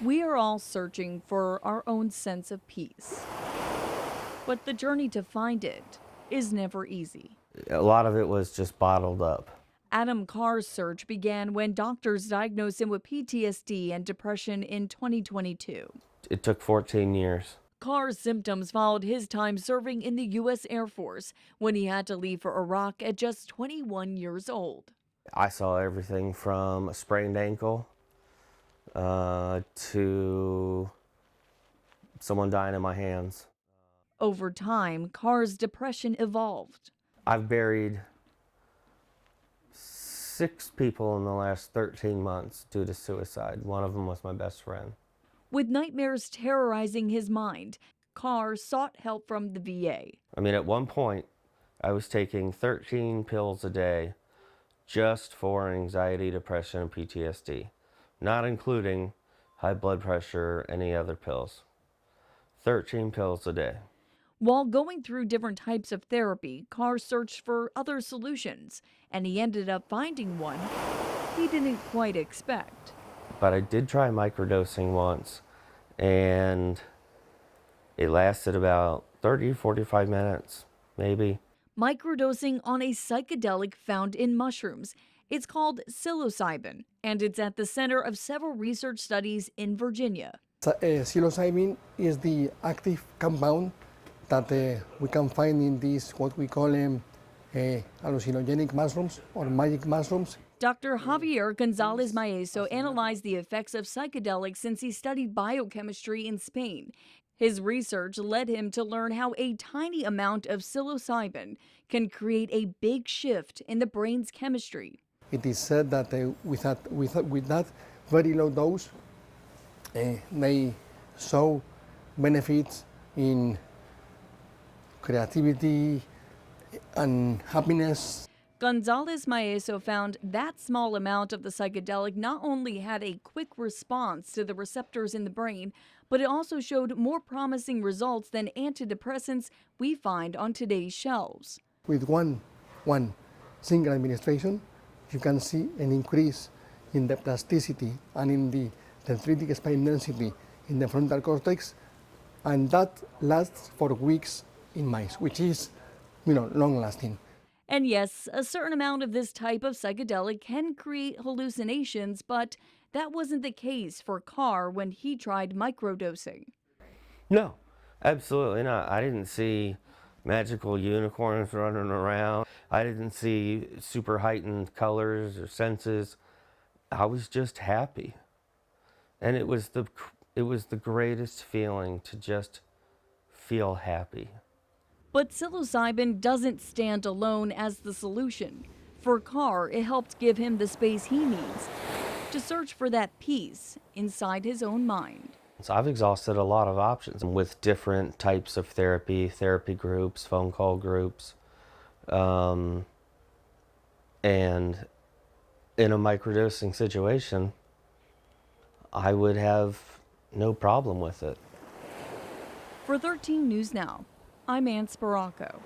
We are all searching for our own sense of peace, but the journey to find it is never easy. A lot of it was just bottled up. Adam Carr's search began when doctors diagnosed him with PTSD and depression in 2022. It took 14 years. Carr's symptoms followed his time serving in the U.S. Air Force when he had to leave for Iraq at just 21 years old. I saw everything from a sprained ankle to someone dying in my hands. Over time, Carr's depression evolved. I've buried 6 people in the last 13 months due to suicide. One of them was my best friend. With nightmares terrorizing his mind, Carr sought help from the VA. I mean, at one point, I was taking 13 pills a day just for anxiety, depression, and PTSD, not including high blood pressure or any other pills. 13 pills a day. While going through different types of therapy, Carr searched for other solutions, and he ended up finding one he didn't quite expect. But I did try microdosing once, and it lasted about 30-45 minutes, maybe. Microdosing on a psychedelic found in mushrooms. It's called psilocybin, and it's at the center of several research studies in Virginia. Psilocybin is the active compound that we can find in these, what we call hallucinogenic mushrooms or magic mushrooms. Dr. Javier Gonzalez Maeso analyzed the effects of psychedelics since he studied biochemistry in Spain. His research led him to learn how a tiny amount of psilocybin can create a big shift in the brain's chemistry. It is said that with that very low dose, they saw benefits in creativity and happiness. Gonzalez Maeso found that small amount of the psychedelic not only had a quick response to the receptors in the brain, but it also showed more promising results than antidepressants we find on today's shelves. With one single administration, you can see an increase in the plasticity and in the dendritic spine density in the frontal cortex, and that lasts for weeks in mice, which is, long-lasting. And yes, a certain amount of this type of psychedelic can create hallucinations, but that wasn't the case for Carr when he tried microdosing. No, absolutely not. I didn't see magical unicorns running around. I didn't see super heightened colors or senses. I was just happy. And it was the greatest feeling to just feel happy. But psilocybin doesn't stand alone as the solution. For Carr, it helped give him the space he needs to search for that peace inside his own mind. So I've exhausted a lot of options with different types of therapy groups, phone call groups, and in a microdosing situation, I would have no problem with it. For 13 News Now, I'm Ann Sparacco.